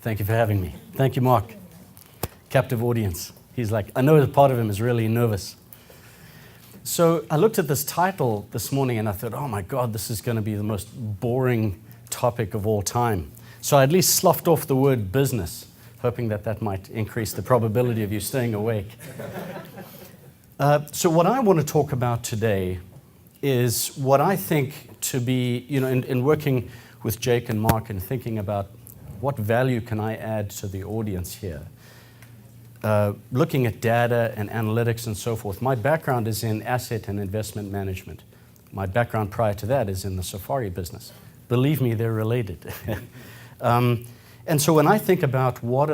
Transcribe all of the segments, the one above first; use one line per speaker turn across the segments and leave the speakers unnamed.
Thank you for having me. Thank you, Mark. Captive audience. He's like, I know that part of him is really nervous. So I looked at this title this morning and I thought, oh my God, this is going to be the most boring topic of all time. So I at least sloughed off the word business, hoping that that might increase the probability of you staying awake. So what I want to talk about today is what I think to be, in working with Jake and Mark and thinking about what value can I add to the audience here. Looking at data and analytics and so forth. My background is in asset and investment management. My background prior to that is in the safari business. Believe me, they're related. And so when I think about what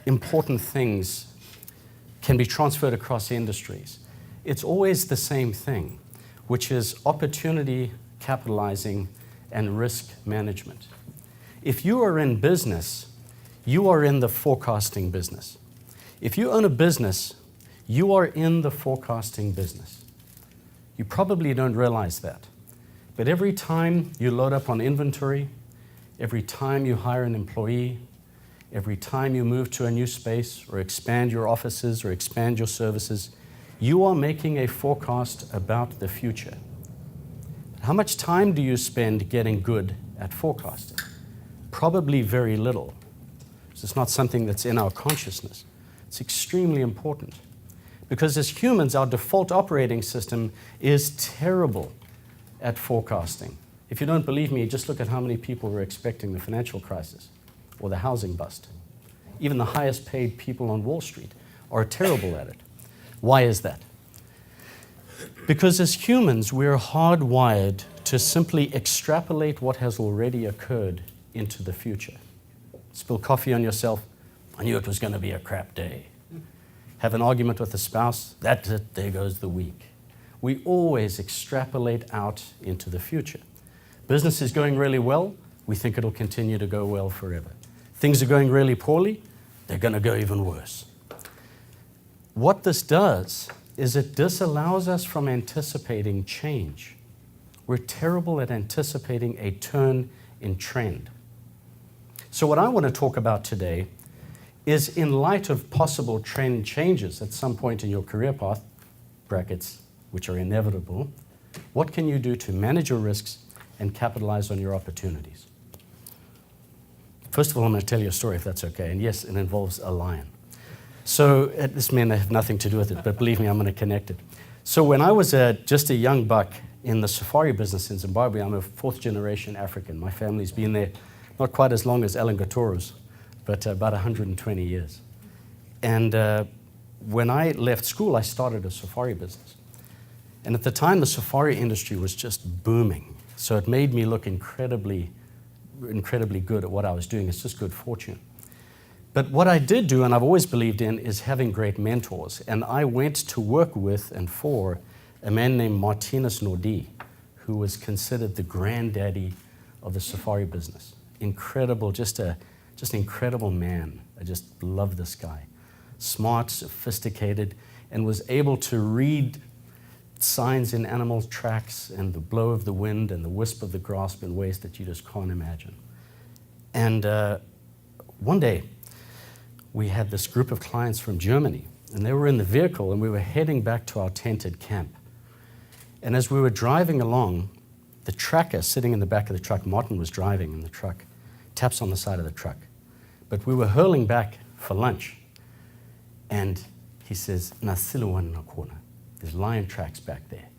important things can be transferred across industries, it's always the same thing, which is opportunity capitalizing and risk management. If you are in business, you are in the forecasting business. If you own a business, you are in the forecasting business. You probably don't realize that. But every time you load up on inventory, every time you hire an employee, every time you move to a new space or expand your offices or expand your services, you are making a forecast about the future. How much time do you spend getting good at forecasting? Probably very little. It's not something that's in our consciousness. It's extremely important. Because as humans, our default operating system is terrible at forecasting. If you don't believe me, just look at how many people were expecting the financial crisis or the housing bust. Even the highest paid people on Wall Street are terrible at it. Why is that? Because as humans, we're hardwired to simply extrapolate what has already occurred into the future. Spill coffee on yourself, I knew it was going to be a crap day. Have an argument with a spouse, that's it, there goes the week. We always extrapolate out into the future. Business is going really well, we think it'll continue to go well forever. Things are going really poorly, they're going to go even worse. What this does is it disallows us from anticipating change. We're terrible at anticipating a turn in trend. So what I want to talk about today is, in light of possible trend changes at some point in your career path, brackets, which are inevitable, what can you do to manage your risks and capitalize on your opportunities? First of all, I'm going to tell you a story, if that's okay. And yes, it involves a lion. So this may have nothing to do with it, but believe me, I'm going to connect it. So when I was just a young buck in the safari business in Zimbabwe, I'm a fourth generation African. My family's been there not quite as long as Ellen Gatoro's, but about 120 years. And when I left school, I started a safari business. And at the time, the safari industry was just booming. So it made me look incredibly good at what I was doing. It's just good fortune. But what I did do, and I've always believed in, is having great mentors. And I went to work with and for a man named Martinus Nordi, who was considered the granddaddy of the safari business. Incredible, just an incredible man. I just love this guy. Smart, sophisticated, and was able to read signs in animal tracks and the blow of the wind and the wisp of the grasp in ways that you just can't imagine. And one day, we had this group of clients from Germany, and they were in the vehicle, and we were heading back to our tented camp. And as we were driving along, the tracker sitting in the back of the truck, Martin was driving in the truck, taps on the side of the truck. But we were hurling back for lunch, and he says, "Nasiluwan in a corner. There's lion tracks back there."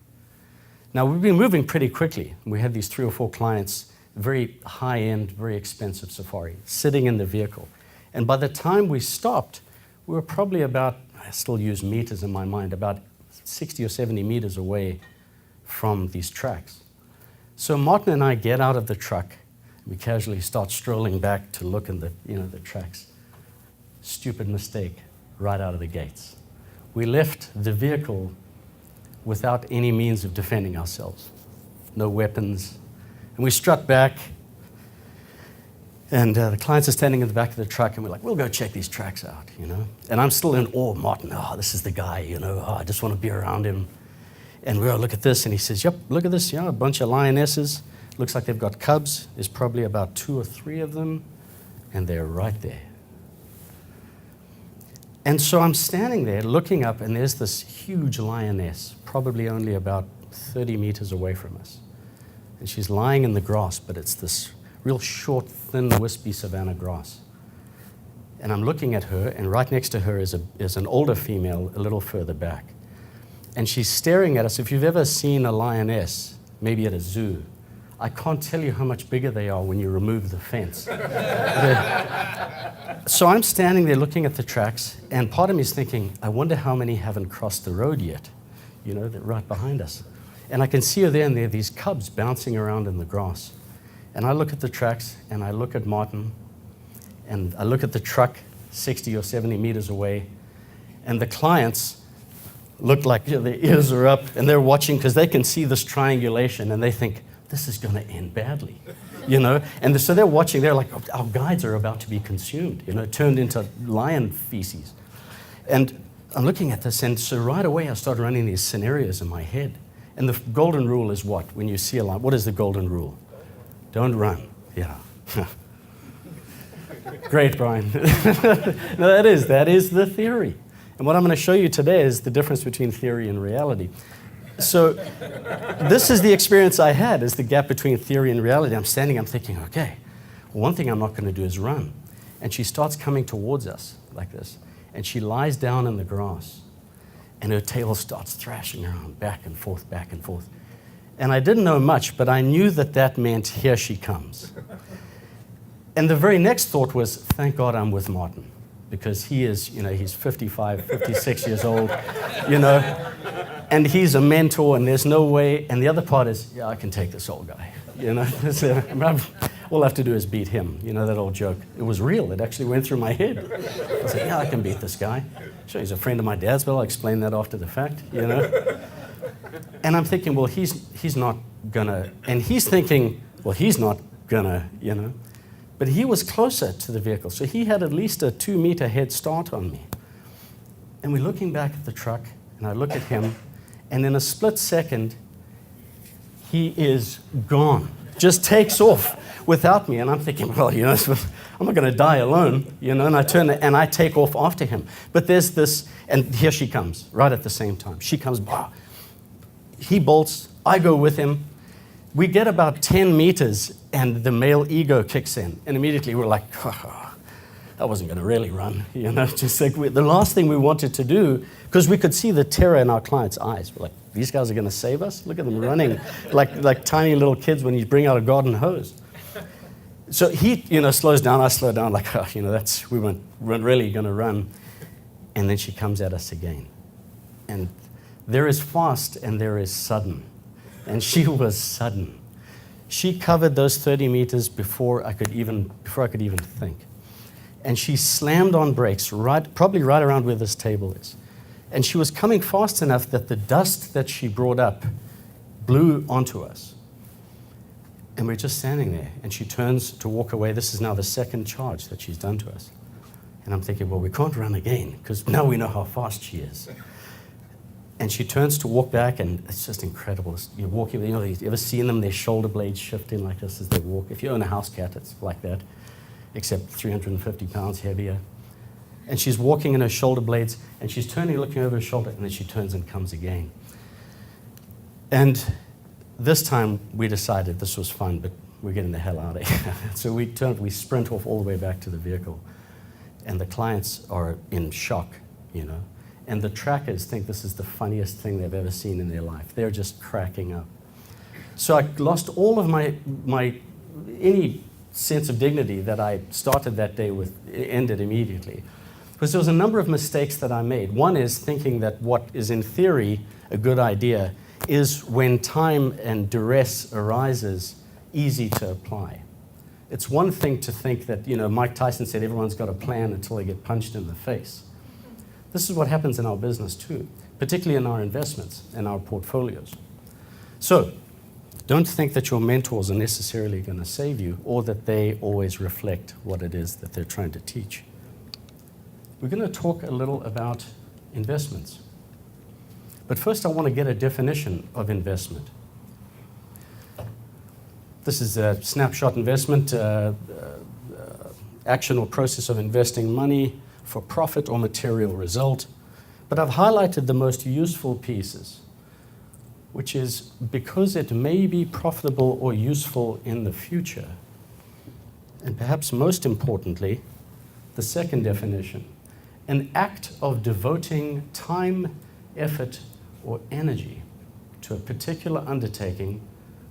Now, we've been moving pretty quickly. We had these 3 or 4 clients, very high-end, very expensive safari, sitting in the vehicle. And by the time we stopped, we were probably about, I still use meters in my mind, about 60 or 70 meters away from these tracks. So Martin and I get out of the truck. We casually start strolling back to look in the tracks. Stupid mistake right out of the gates. We left the vehicle without any means of defending ourselves. No weapons. And we struck back. And the clients are standing in the back of the truck, and we're like, we'll go check these tracks out, And I'm still in awe of Martin. Oh, this is the guy, I just want to be around him. And we all look at this, and he says, yep, look at this, a bunch of lionesses. Looks like they've got cubs. There's probably about 2 or 3 of them, and they're right there. And so I'm standing there looking up, and there's this huge lioness, probably only about 30 meters away from us. And she's lying in the grass, but it's this real short, thin, wispy savanna grass. And I'm looking at her, and right next to her is an older female a little further back. And she's staring at us. If you've ever seen a lioness, maybe at a zoo, I can't tell you how much bigger they are when you remove the fence. So I'm standing there looking at the tracks, and part of me is thinking, I wonder how many haven't crossed the road yet, they're right behind us. And I can see her there, and there are these cubs bouncing around in the grass. And I look at the tracks, and I look at Martin, and I look at the truck 60 or 70 meters away, and the clients look like their ears are up, and they're watching because they can see this triangulation, and they think, this is going to end badly, And so they're watching, they're like, our guides are about to be consumed, turned into lion feces. And I'm looking at this, and so right away I start running these scenarios in my head. And the golden rule is what? When you see a lion, what is the golden rule? Don't run. Yeah. Great, Brian. No, that is the theory. And what I'm going to show you today is the difference between theory and reality. So this is the experience I had, is the gap between theory and reality. I'm standing, I'm thinking, okay, well, one thing I'm not going to do is run. And she starts coming towards us like this. And she lies down in the grass. And her tail starts thrashing around, back and forth, back and forth. And I didn't know much, but I knew that meant here she comes. And the very next thought was, thank God I'm with Martin. Because he is, he's 55, 56 years old, and he's a mentor, and there's no way. And the other part is, yeah, I can take this old guy, all I have to do is beat him, that old joke. It was real. It actually went through my head. I was like, yeah, I can beat this guy. Sure, he's a friend of my dad's, but I'll explain that after the fact, And I'm thinking, well, he's not gonna, and he's thinking, well, he's not gonna, But he was closer to the vehicle, so he had at least a 2-meter head start on me. And we're looking back at the truck, and I look at him, and in a split second, he is gone. Just takes off without me. And I'm thinking, well, I'm not going to die alone, and I turn and I take off after him. But there's this, and here she comes, right at the same time. She comes, he bolts, I go with him. We get about 10 meters, and the male ego kicks in. And immediately we're like, I wasn't going to really run. Just like the last thing we wanted to do, because we could see the terror in our clients' eyes. We're like, these guys are going to save us? Look at them running like tiny little kids when you bring out a garden hose. So he, slows down. I slow down, like, we weren't really going to run. And then she comes at us again. And there is fast and there is sudden. And she was sudden. She covered those 30 meters before I could even think. And she slammed on brakes, probably right around where this table is. And she was coming fast enough that the dust that she brought up blew onto us. And we're just standing there, and she turns to walk away. This is now the second charge that she's done to us. And I'm thinking, well, we can't run again, because now we know how fast she is. And she turns to walk back, and it's just incredible. You're walking, you ever seen them, their shoulder blades shifting like this as they walk? If you own a house cat, it's like that, except 350 pounds heavier. And she's walking in her shoulder blades, and she's turning, looking over her shoulder, and then she turns and comes again. And this time, we decided this was fun, but we're getting the hell out of here. So we sprint off all the way back to the vehicle. And the clients are in shock, And the trackers think this is the funniest thing they've ever seen in their life. They're just cracking up. So I lost all of any sense of dignity that I started that day with, ended immediately. Because there was a number of mistakes that I made. One is thinking that what is in theory a good idea is, when time and duress arises, easy to apply. It's one thing to think that, Mike Tyson said everyone's got a plan until they get punched in the face. This is what happens in our business too, particularly in our investments and our portfolios. So, don't think that your mentors are necessarily going to save you, or that they always reflect what it is that they're trying to teach. We're going to talk a little about investments. But first I want to get a definition of investment. This is a snapshot investment, action or process of investing money for profit or material result. But I've highlighted the most useful pieces, which is because it may be profitable or useful in the future. And perhaps most importantly, the second definition, an act of devoting time, effort, or energy to a particular undertaking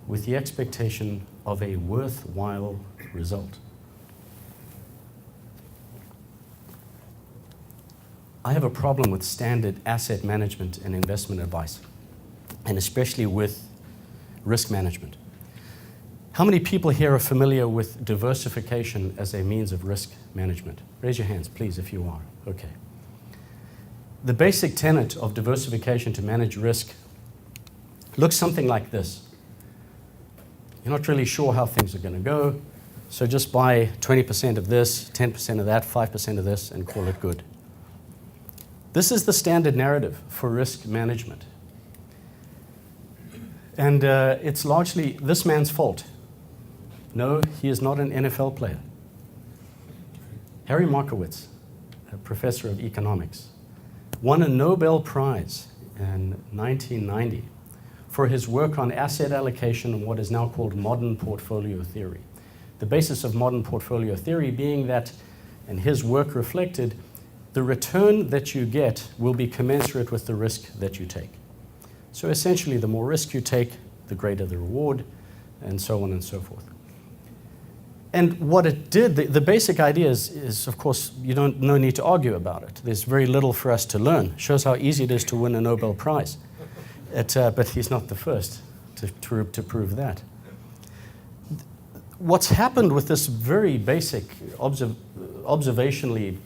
with the expectation of a worthwhile result. I have a problem with standard asset management and investment advice, and especially with risk management. How many people here are familiar with diversification as a means of risk management? Raise your hands, please, if you are. Okay. The basic tenet of diversification to manage risk looks something like this. You're not really sure how things are going to go, so just buy 20% of this, 10% of that, 5% of this, and call it good. This is the standard narrative for risk management. And it's largely this man's fault. No, he is not an NFL player. Harry Markowitz, a professor of economics, won a Nobel Prize in 1990 for his work on asset allocation and what is now called modern portfolio theory. The basis of modern portfolio theory being that, and his work reflected, the return that you get will be commensurate with the risk that you take. So essentially, the more risk you take, the greater the reward, and so on and so forth. And what it did, the basic idea is, of course, no need to argue about it. There's very little for us to learn. Shows how easy it is to win a Nobel Prize. But he's not the first to prove that. What's happened with this very basic, observationally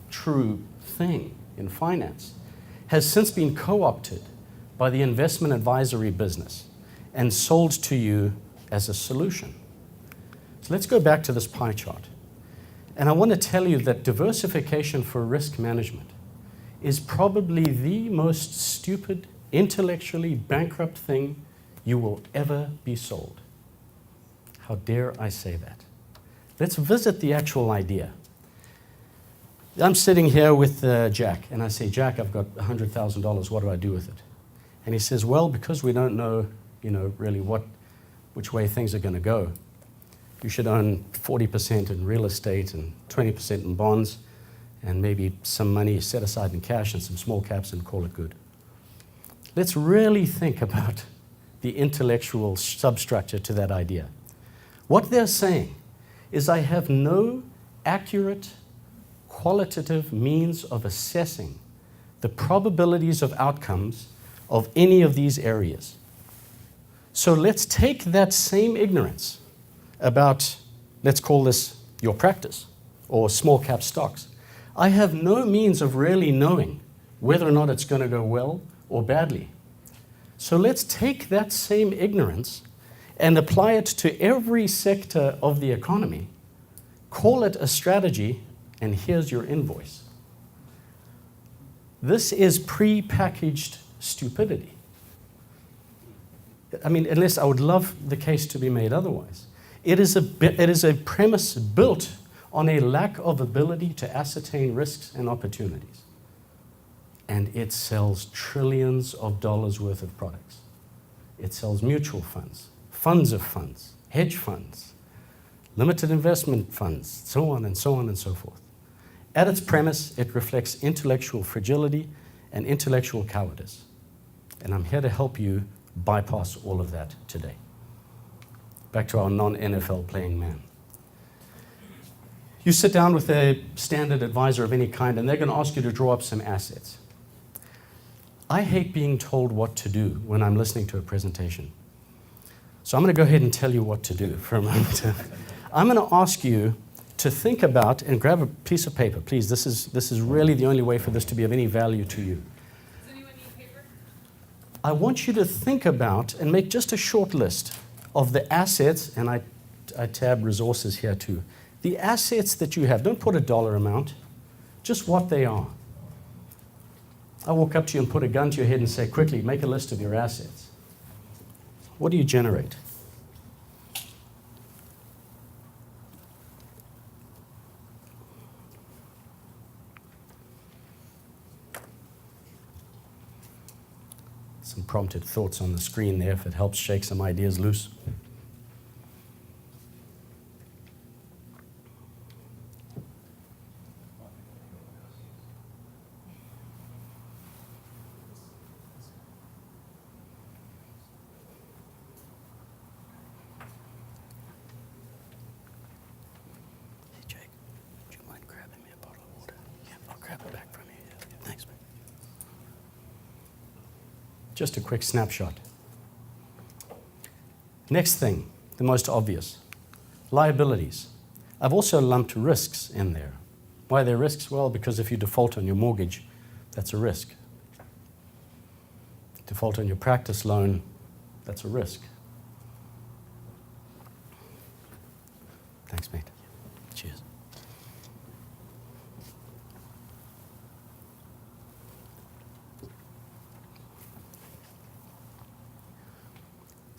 true thing in finance has since been co-opted by the investment advisory business and sold to you as a solution. So let's go back to this pie chart. And I want to tell you that diversification for risk management is probably the most stupid, intellectually bankrupt thing you will ever be sold. How dare I say that? Let's visit the actual idea. I'm sitting here with Jack, and I say, Jack, I've got $100,000. What do I do with it? And he says, well, because we don't know, really which way things are going to go, you should own 40% in real estate and 20% in bonds, and maybe some money set aside in cash and some small caps, and call it good. Let's really think about the intellectual substructure to that idea. What they're saying is I have no accurate qualitative means of assessing the probabilities of outcomes of any of these areas. So let's take that same ignorance about, let's call this your practice, or small cap stocks. I have no means of really knowing whether or not it's going to go well or badly. So let's take that same ignorance and apply it to every sector of the economy, call it a strategy, and here's your invoice. This is pre-packaged stupidity. I mean, unless I would love the case to be made otherwise. It is a premise built on a lack of ability to ascertain risks and opportunities. And it sells trillions of dollars worth of products. It sells mutual funds, funds of funds, hedge funds, limited investment funds, so on and so on and so forth. At its premise, it reflects intellectual fragility and intellectual cowardice. And I'm here to help you bypass all of that today. Back to our non-NFL playing man. You sit down with a standard advisor of any kind, and they're going to ask you to draw up some assets. I hate being told what to do when I'm listening to a presentation. So I'm going to go ahead and tell you what to do for a moment. I'm going to ask you to think about, and grab a piece of paper, please. This is really the only way for this to be of any value to you.
Does anyone need paper?
I want you to think about and make just a short list of the assets, and I tab resources here too. The assets that you have, don't put a dollar amount, just what they are. I walk up to you and put a gun to your head and say, quickly, make a list of your assets. What do you generate? Some prompted thoughts on the screen there if it helps shake some ideas loose. Just a quick snapshot. Next thing, the most obvious, liabilities. I've also lumped risks in there. Why are there risks? Well, because if you default on your mortgage, that's a risk. Default on your practice loan, that's a risk. Thanks, mate. Cheers.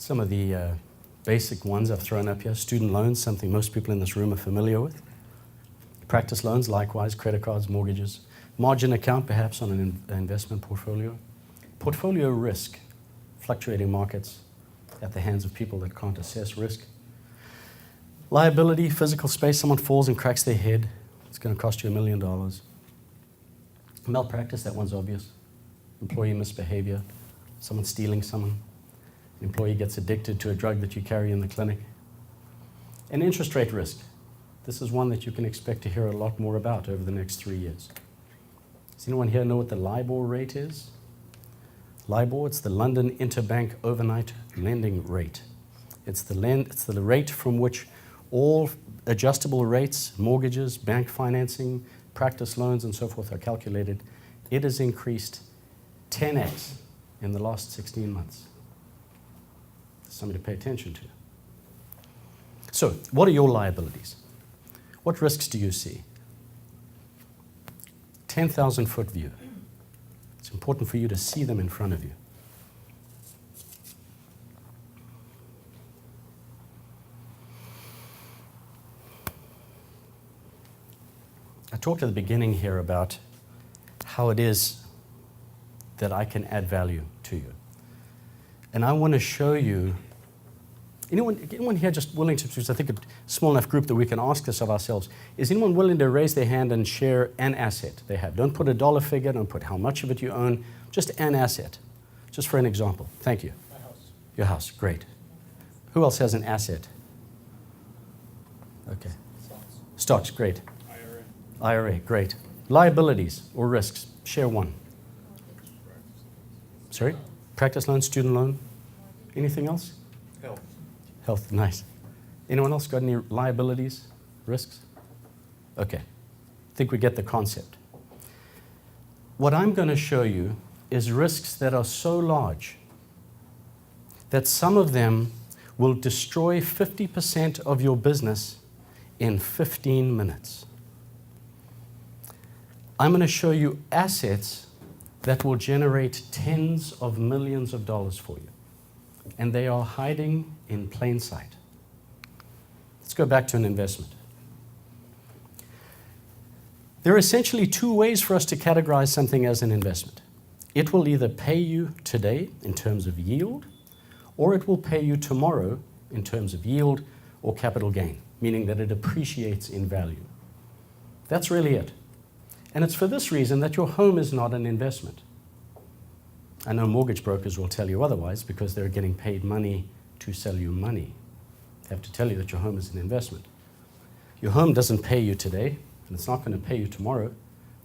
Some of the basic ones I've thrown up here. Student loans, something most people in this room are familiar with. Practice loans, likewise, credit cards, mortgages. Margin account, perhaps on an investment portfolio. Portfolio risk, fluctuating markets at the hands of people that can't assess risk. Liability, physical space, someone falls and cracks their head. It's going to cost you $1 million. Malpractice, that one's obvious. Employee misbehavior, someone stealing someone. An employee gets addicted to a drug that you carry in the clinic. And interest rate risk. This is one that you can expect to hear a lot more about over the next 3 years. Does anyone here know what the LIBOR rate is? LIBOR, it's the London Interbank Overnight Lending Rate. It's the rate from which all adjustable rates, mortgages, bank financing, practice loans, and so forth are calculated. It has increased 10x in the last 16 months. Something to pay attention to. So, what are your liabilities? What risks do you see? 10,000-foot view. It's important for you to see them in front of you. I talked at the beginning here about how it is that I can add value to you. And I want to show you, anyone here just willing to, because I think a small enough group that we can ask this of ourselves, is anyone willing to raise their hand and share an asset they have? Don't put a dollar figure, don't put how much of it you own, just an asset. Just for an example. Thank you.
My house.
Your house, great. Who else has an asset? Okay. Stocks, great. IRA, great. Liabilities or risks, share one. Sorry? Practice loan, student loan? Anything else?
Health.
Health, nice. Anyone else got any liabilities, risks? Okay. I think we get the concept. What I'm going to show you is risks that are so large that some of them will destroy 50% of your business in 15 minutes. I'm going to show you assets that will generate tens of millions of dollars for you. And they are hiding in plain sight. Let's go back to an investment. There are essentially two ways for us to categorize something as an investment. It will either pay you today in terms of yield, or it will pay you tomorrow in terms of yield or capital gain, meaning that it appreciates in value. That's really it. And it's for this reason that your home is not an investment. I know mortgage brokers will tell you otherwise because they're getting paid money to sell you money. They have to tell you that your home is an investment. Your home doesn't pay you today, and it's not going to pay you tomorrow.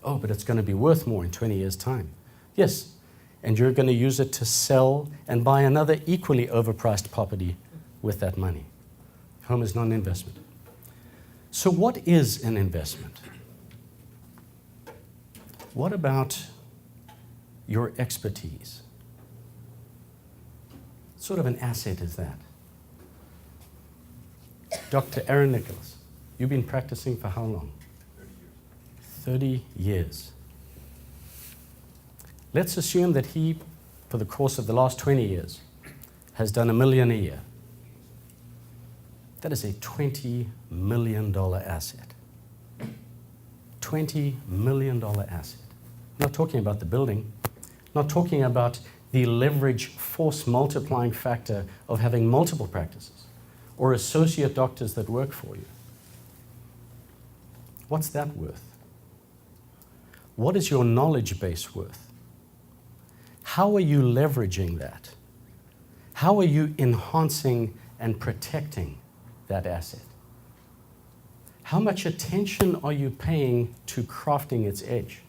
Oh, but it's going to be worth more in 20 years' time. Yes, and you're going to use it to sell and buy another equally overpriced property with that money. Home is not an investment. So what is an investment? What about your expertise? What sort of an asset is that? Dr. Aaron Nicholas, you've been practicing for how long? 30 years. Let's assume that he, for the course of the last 20 years, has done $1 million a year. That is a $20 million asset. $20 million asset. I'm not talking about the building, not talking about the leverage force multiplying factor of having multiple practices or associate doctors that work for you? What's that worth? What is your knowledge base worth? How are you leveraging that? How are you enhancing and protecting that asset? How much attention are you paying to crafting its edge?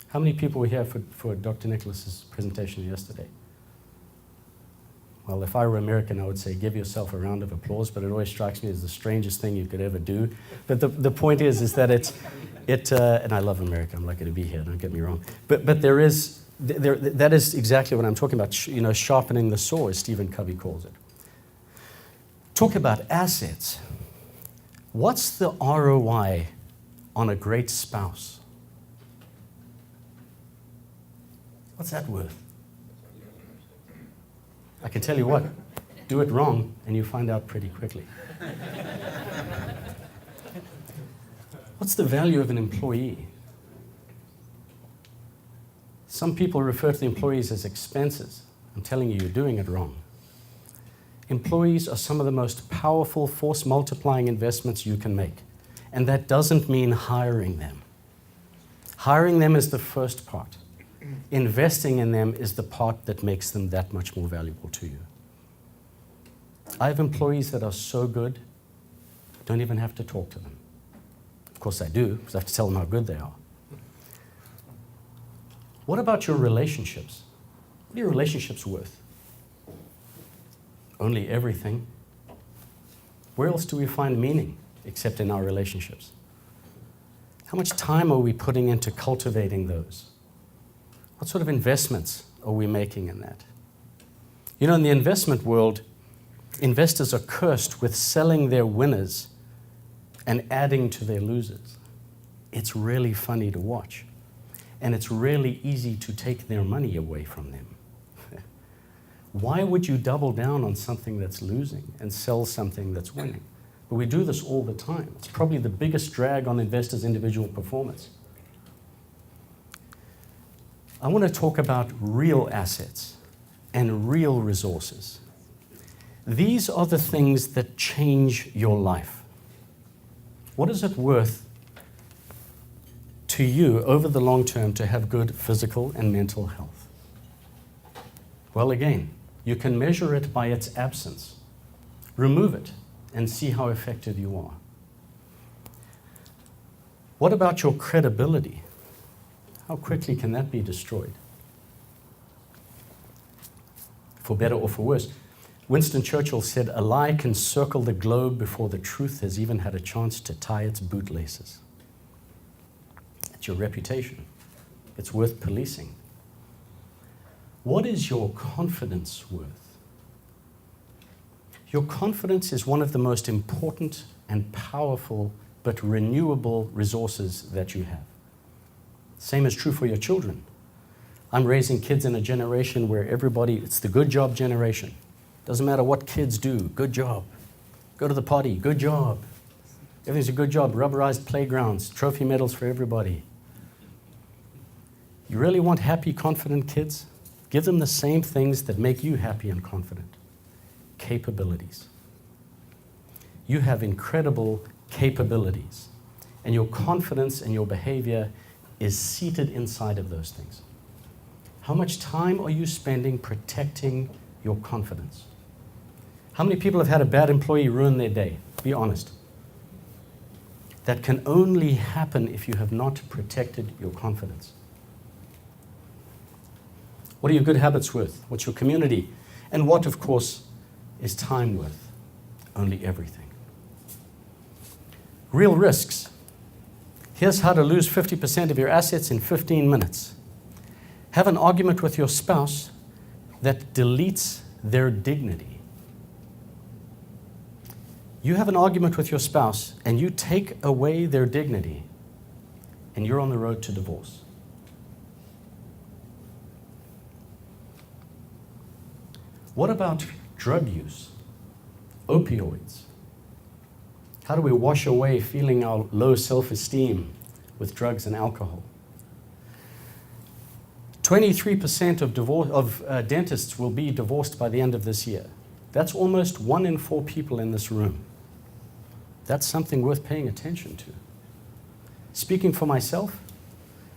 How many people were here for Dr. Nicholas's presentation yesterday? Well, if I were American, I would say give yourself a round of applause, but it always strikes me as the strangest thing you could ever do. But the point is that and I love America, I'm lucky to be here, don't get me wrong. But that is exactly what I'm talking about, sharpening the saw, as Stephen Covey calls it. Talk about assets. What's the ROI on a great spouse? What's that worth? I can tell you what, do it wrong and you find out pretty quickly. What's the value of an employee? Some people refer to the employees as expenses. I'm telling you, you're doing it wrong. Employees are some of the most powerful force multiplying investments you can make. And that doesn't mean hiring them. Hiring them is the first part. Investing in them is the part that makes them that much more valuable to you. I have employees that are so good, don't even have to talk to them. Of course I do, because I have to tell them how good they are. What about your relationships? What are your relationships worth? Only everything. Where else do we find meaning except in our relationships? How much time are we putting into cultivating those? What sort of investments are we making in that? In the investment world, investors are cursed with selling their winners and adding to their losers. It's really funny to watch. And it's really easy to take their money away from them. Why would you double down on something that's losing and sell something that's winning? But we do this all the time. It's probably the biggest drag on investors' individual performance. I want to talk about real assets and real resources. These are the things that change your life. What is it worth to you over the long term to have good physical and mental health? Well, again, you can measure it by its absence. Remove it and see how effective you are. What about your credibility? How quickly can that be destroyed? For better or for worse. Winston Churchill said, "A lie can circle the globe before the truth has even had a chance to tie its bootlaces." It's your reputation. It's worth policing. What is your confidence worth? Your confidence is one of the most important and powerful but renewable resources that you have. Same is true for your children. I'm raising kids in a generation where it's the good job generation. Doesn't matter what kids do, good job. Go to the party, good job. Everything's a good job. Rubberized playgrounds, trophy medals for everybody. You really want happy, confident kids? Give them the same things that make you happy and confident. Capabilities. You have incredible capabilities, and your confidence and your behavior is seated inside of those things. How much time are you spending protecting your confidence? How many people have had a bad employee ruin their day? Be honest. That can only happen if you have not protected your confidence. What are your good habits worth? What's your community? And what, of course, is time worth? Only everything. Real risks. Here's how to lose 50% of your assets in 15 minutes. Have an argument with your spouse that deletes their dignity. You have an argument with your spouse and you take away their dignity and you're on the road to divorce. What about drug use? Opioids? How do we wash away feeling our low self-esteem with drugs and alcohol? 23% of dentists will be divorced by the end of this year. That's almost 1 in 4 people in this room. That's something worth paying attention to. Speaking for myself,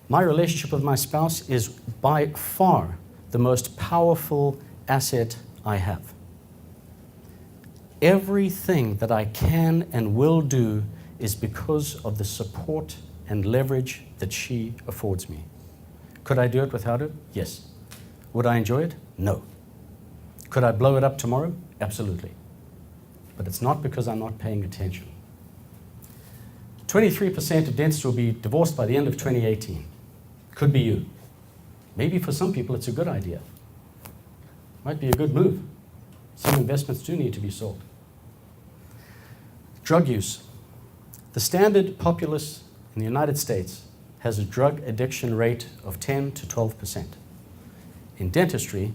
my relationship with my spouse is by far the most powerful asset I have. Everything that I can and will do is because of the support and leverage that she affords me. Could I do it without her? Yes. Would I enjoy it? No. Could I blow it up tomorrow? Absolutely. But it's not because I'm not paying attention. 23% of dentists will be divorced by the end of 2018. Could be you. Maybe for some people it's a good idea. Might be a good move. Some investments do need to be sold. Drug use. The standard populace in the United States has a drug addiction rate of 10 to 12%. In dentistry,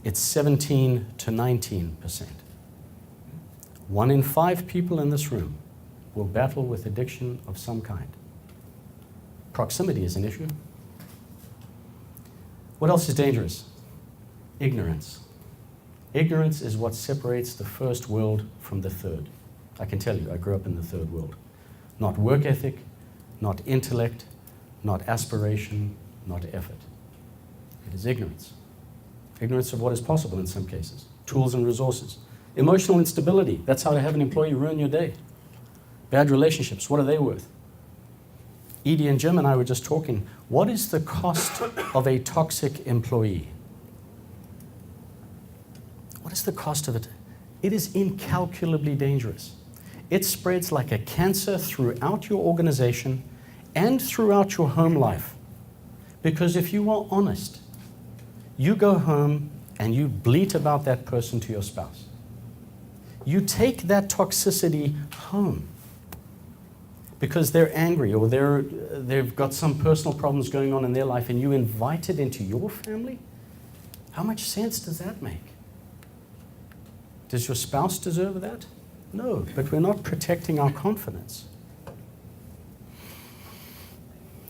it's 17 to 19%. 1 in 5 people in this room will battle with addiction of some kind. Proximity is an issue. What else is dangerous? Ignorance. Ignorance is what separates the first world from the third. I can tell you, I grew up in the third world. Not work ethic, not intellect, not aspiration, not effort. It is ignorance. Ignorance of what is possible in some cases. Tools and resources. Emotional instability. That's how to have an employee ruin your day. Bad relationships. What are they worth? Edie and Jim and I were just talking. What is the cost of a toxic employee? What is the cost of it? It is incalculably dangerous. It spreads like a cancer throughout your organization and throughout your home life. Because if you are honest, you go home and you bleat about that person to your spouse. You take that toxicity home because they're angry or they've got some personal problems going on in their life, and you invite it into your family? How much sense does that make? Does your spouse deserve that? No, but we're not protecting our confidence.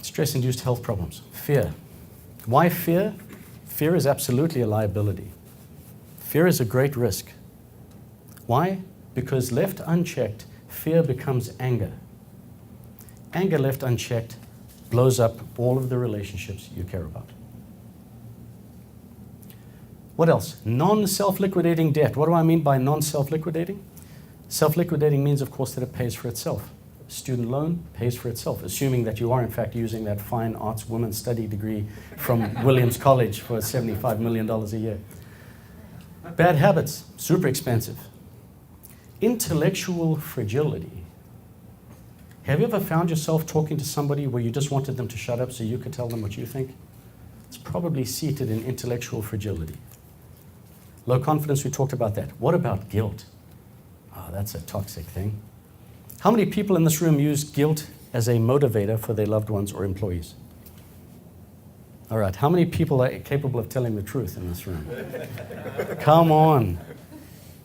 Stress-induced health problems. Fear. Why fear? Fear is absolutely a liability. Fear is a great risk. Why? Because left unchecked, fear becomes anger. Anger left unchecked blows up all of the relationships you care about. What else? Non-self-liquidating debt. What do I mean by non-self-liquidating? Self-liquidating means, of course, that it pays for itself. Student loan pays for itself, assuming that you are, in fact, using that fine arts women's study degree from Williams College for $75 million a year. Bad habits, super expensive. Intellectual fragility. Have you ever found yourself talking to somebody where you just wanted them to shut up so you could tell them what you think? It's probably seated in intellectual fragility. Low confidence, we talked about that. What about guilt? Oh, that's a toxic thing. How many people in this room use guilt as a motivator for their loved ones or employees? All right, how many people are capable of telling the truth in this room? Come on.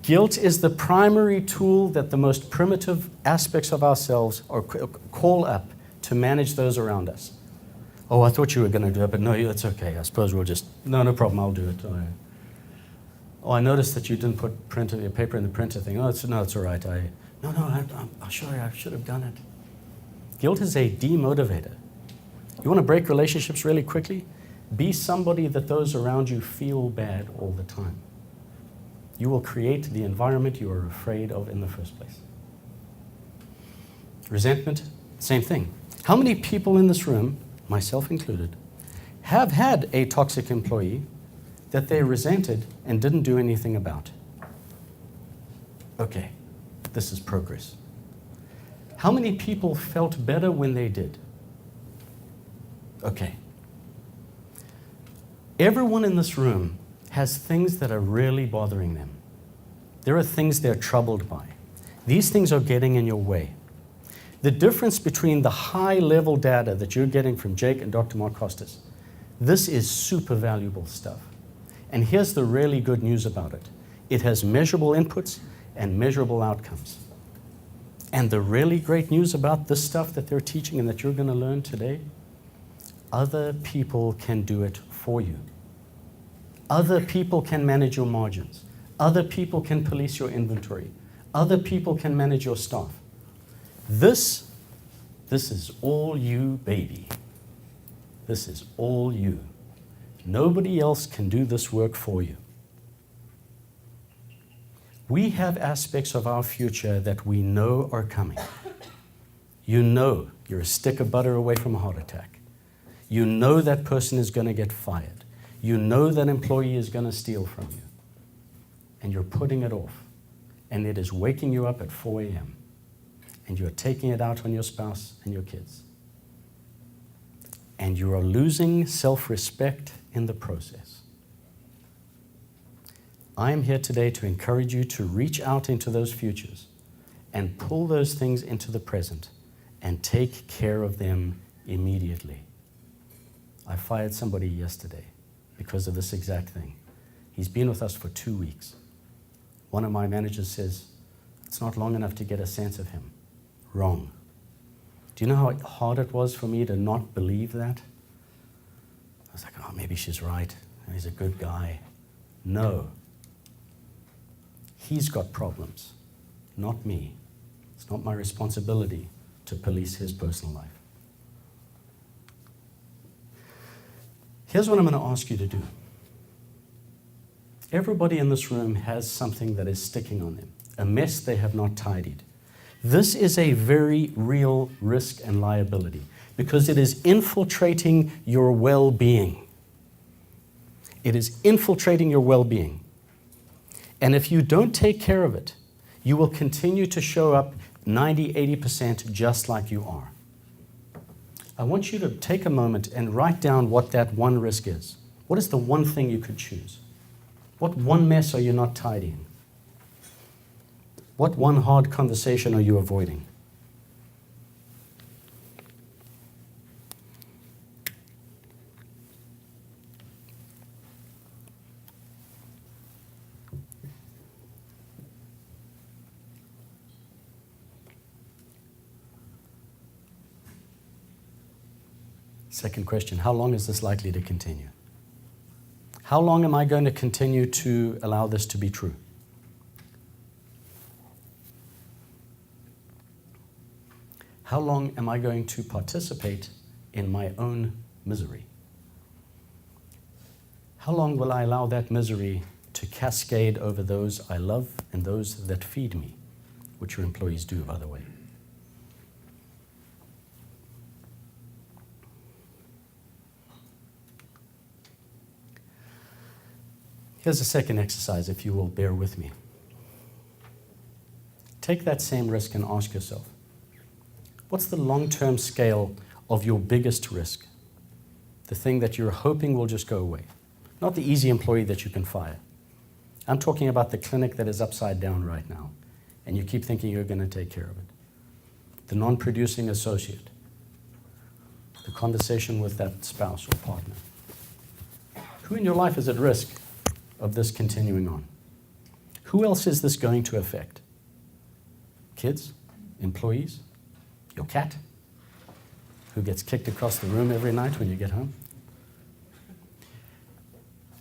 Guilt is the primary tool that the most primitive aspects of ourselves call up to manage those around us. Oh, I thought you were going to do it, but no, it's okay. I suppose we'll just, no problem, I'll do it. Oh, I noticed that you didn't put your paper in the printer thing. Oh, it's all right. I'm sorry, I should have done it. Guilt is a demotivator. You want to break relationships really quickly? Be somebody that those around you feel bad all the time. You will create the environment you are afraid of in the first place. Resentment, same thing. How many people in this room, myself included, have had a toxic employee that they resented and didn't do anything about? Okay, this is progress. How many people felt better when they did? Okay. Everyone in this room has things that are really bothering them. There are things they're troubled by. These things are getting in your way. The difference between the high-level data that you're getting from Jake and Dr. Mark Costas, this is super valuable stuff. And here's the really good news about it. It has measurable inputs and measurable outcomes. And the really great news about this stuff that they're teaching and that you're going to learn today, Other people can do it for you. Other people can manage your margins. Other people can police your inventory. Other people can manage your staff. This is all you, baby. This is all you. Nobody else can do this work for you. We have aspects of our future that we know are coming. You know you're a stick of butter away from a heart attack. You know that person is going to get fired. You know that employee is going to steal from you. And you're putting it off. And it is waking you up at 4 a.m. And you're taking it out on your spouse and your kids. And you are losing self-respect in the process. I am here today to encourage you to reach out into those futures and pull those things into the present and take care of them immediately. I fired somebody yesterday because of this exact thing. He's been with us for 2 weeks. One of my managers says, it's not long enough to get a sense of him. Wrong. Do you know how hard it was for me to not believe that? I was like, oh, maybe she's right. He's a good guy. No. He's got problems, not me. It's not my responsibility to police his personal life. Here's what I'm going to ask you to do. Everybody in this room has something that is sticking on them, a mess they have not tidied. This is a very real risk and liability because it is infiltrating your well-being. It is infiltrating your well-being. And if you don't take care of it, you will continue to show up 90, 80% just like you are. I want you to take a moment and write down what that one risk is. What is the one thing you could choose? What one mess are you not tidying? What one hard conversation are you avoiding? Second question, how long is this likely to continue? How long am I going to continue to allow this to be true? How long am I going to participate in my own misery? How long will I allow that misery to cascade over those I love and those that feed me, which your employees do, by the way? Here's a second exercise, if you will bear with me. Take that same risk and ask yourself, what's the long-term scale of your biggest risk? The thing that you're hoping will just go away. Not the easy employee that you can fire. I'm talking about the clinic that is upside down right now, and you keep thinking you're going to take care of it. The non-producing associate. The conversation with that spouse or partner. Who in your life is at risk of this continuing on? Who else is this going to affect? Kids? Employees? Your cat? Who gets kicked across the room every night when you get home?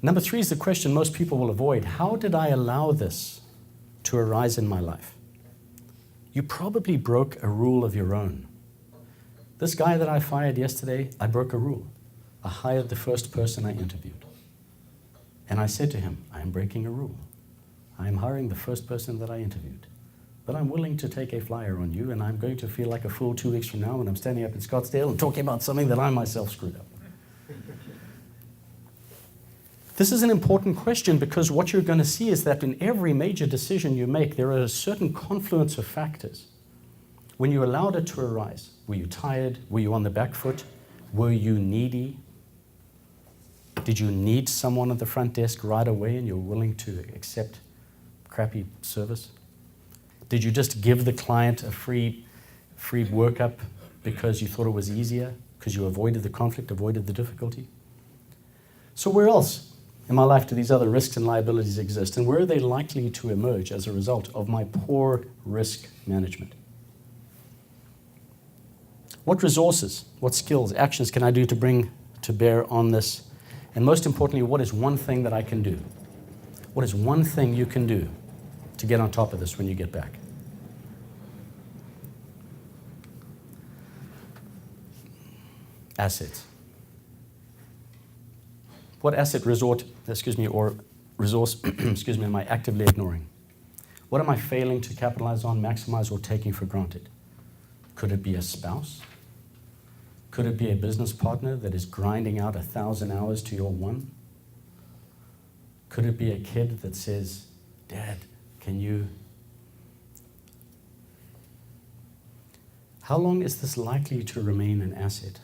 Number 3 is the question most people will avoid. How did I allow this to arise in my life? You probably broke a rule of your own. This guy that I fired yesterday, I broke a rule. I hired the first person I interviewed. And I said to him, I am breaking a rule. I am hiring the first person that I interviewed. But I'm willing to take a flyer on you, and I'm going to feel like a fool 2 weeks from now when I'm standing up in Scottsdale and talking about something that I myself screwed up. This is an important question because what you're going to see is that in every major decision you make, there are a certain confluence of factors. When you allowed it to arise, were you tired? Were you on the back foot? Were you needy? Did you need someone at the front desk right away and you're willing to accept crappy service? Did you just give the client a free workup because you thought it was easier, because you avoided the conflict, avoided the difficulty? So where else in my life do these other risks and liabilities exist, and where are they likely to emerge as a result of my poor risk management? What resources, what skills, actions can I do to bring to bear on this? And most importantly, what is one thing that I can do? What is one thing you can do to get on top of this when you get back? Assets. What asset or resource am I actively ignoring? What am I failing to capitalize on, maximize, or taking for granted? Could it be a spouse? Could it be a business partner that is grinding out 1,000 hours to your one? Could it be a kid that says, Dad, can you? How long is this likely to remain an asset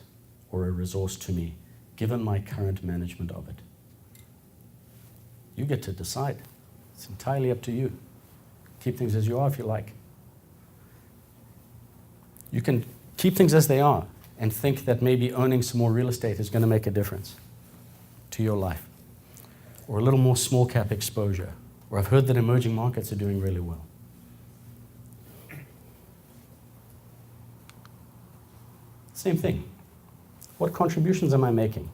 or a resource to me, given my current management of it? You get to decide. It's entirely up to you. Keep things as you are if you like. You can keep things as they are and think that maybe owning some more real estate is going to make a difference to your life. Or a little more small cap exposure. Or I've heard that emerging markets are doing really well. Same thing. What contributions am I making?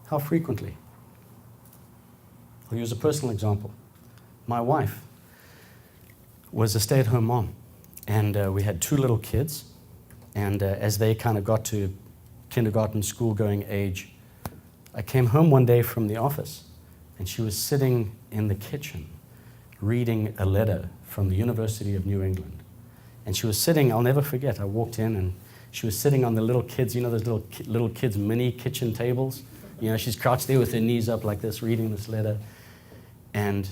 How frequently? I'll use a personal example. My wife was a stay-at-home mom, and we had 2 little kids, and as they kind of got to kindergarten, school-going age, I came home one day from the office, and she was sitting in the kitchen reading a letter from the University of New England. And she was sitting, I'll never forget, I walked in, and she was sitting on the little kids, you know those little kids' mini kitchen tables? You know, she's crouched there with her knees up like this, reading this letter, and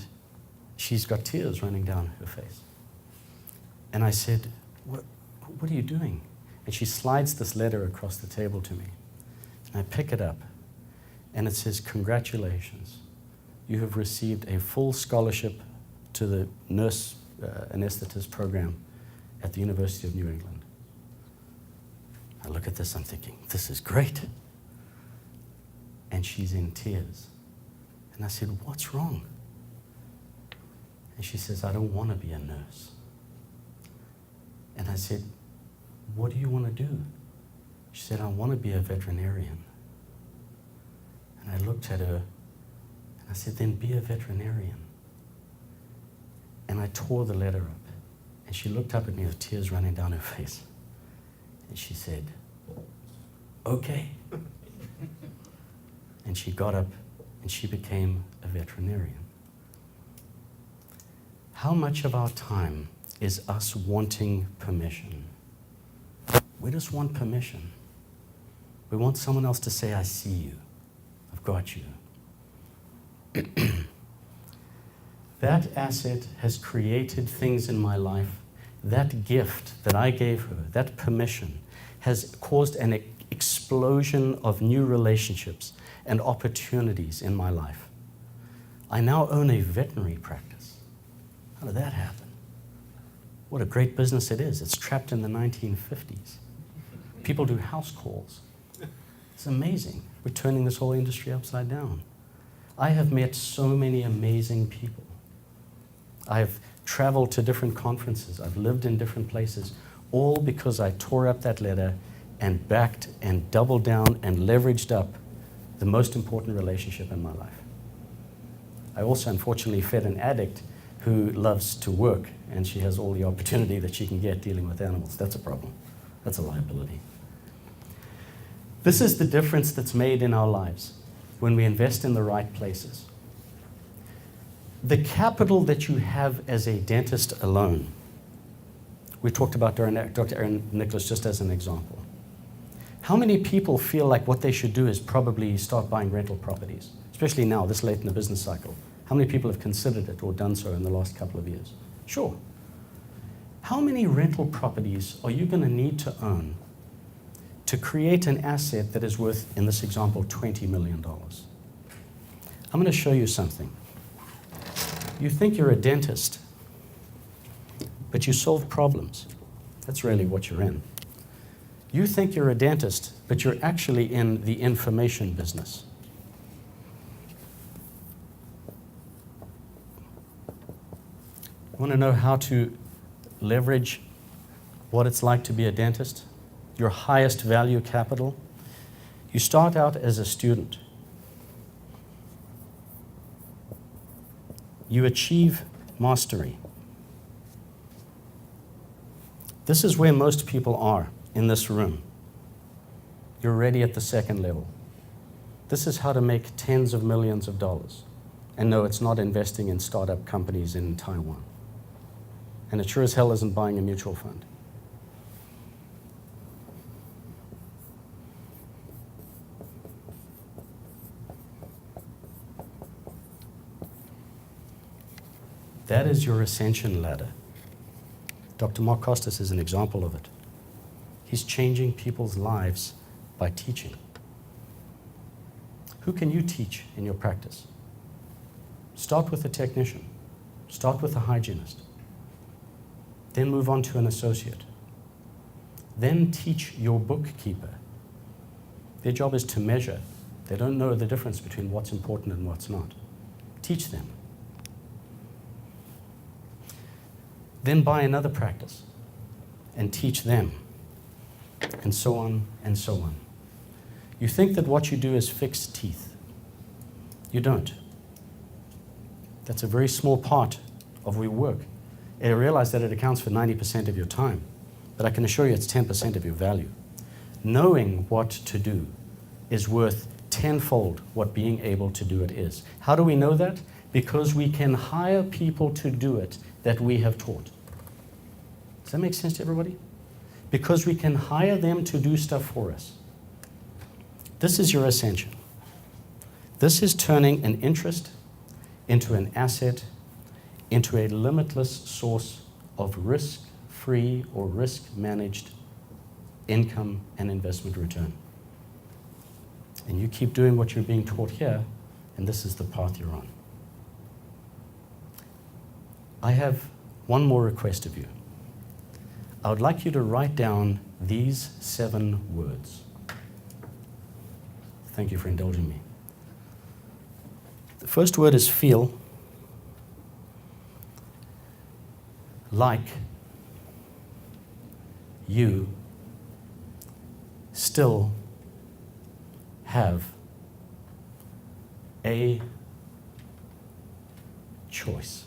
she's got tears running down her face. And I said, what are you doing? And she slides this letter across the table to me. And I pick it up, and it says, congratulations. You have received a full scholarship to the nurse anesthetist program at the University of New England. I look at this, I'm thinking, this is great. And she's in tears. And I said, what's wrong? And she says, I don't want to be a nurse. And I said, what do you want to do? She said, I want to be a veterinarian. And I looked at her, and I said, then be a veterinarian. And I tore the letter up. And she looked up at me with tears running down her face. And she said, okay. And she got up, and she became a veterinarian. How much of our time is us wanting permission? We just want permission. We want someone else to say, I see you. I've got you. That asset has created things in my life. That gift that I gave her, that permission, has caused an explosion of new relationships and opportunities in my life. I now own a veterinary practice. How did that happen? What a great business it is. It's trapped in the 1950s. People do house calls. It's amazing. We're turning this whole industry upside down. I have met so many amazing people. I've traveled to different conferences. I've lived in different places, all because I tore up that letter and backed and doubled down and leveraged up the most important relationship in my life. I also, unfortunately, fed an addict who loves to work, and she has all the opportunity that she can get dealing with animals. That's a problem. That's a liability. This is the difference that's made in our lives when we invest in the right places. The capital that you have as a dentist alone, we talked about Dr. Aaron Nicholas just as an example. How many people feel like what they should do is probably start buying rental properties, especially now, this late in the business cycle? How many people have considered it or done so in the last couple of years? Sure. How many rental properties are you going to need to own to create an asset that is worth, in this example, $20 million? I'm going to show you something. You think you're a dentist, but you solve problems. That's really what you're in. You think you're a dentist, but you're actually in the information business. Want to know how to leverage what it's like to be a dentist? Your highest value capital? You start out as a student. You achieve mastery. This is where most people are in this room. You're already at the second level. This is how to make tens of millions of dollars. And no, it's not investing in startup companies in Taiwan. And it sure as hell isn't buying a mutual fund. That is your ascension ladder. Dr. Mark Costas is an example of it. He's changing people's lives by teaching. Who can you teach in your practice? Start with a technician. Start with a hygienist. Then move on to an associate. Then teach your bookkeeper. Their job is to measure. They don't know the difference between what's important and what's not. Teach them. Then buy another practice and teach them, and so on and so on. You think that what you do is fix teeth. You don't. That's a very small part of your work. I realize that it accounts for 90% of your time, but I can assure you it's 10% of your value. Knowing what to do is worth tenfold what being able to do it is. How do we know that? Because we can hire people to do it that we have taught. Does that make sense to everybody? Because we can hire them to do stuff for us. This is your ascension. This is turning an interest into an asset, into a limitless source of risk-free or risk-managed income and investment return. And you keep doing what you're being taught here, and this is the path you're on. I have one more request of you. I would like you to write down these 7 words. Thank you for indulging me. The first word is feel. Like you still have a choice.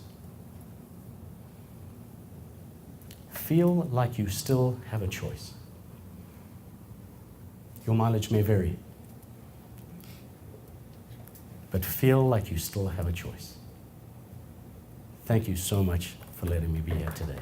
Feel like you still have a choice. Your mileage may vary, but feel like you still have a choice. Thank you so much for letting me be here today.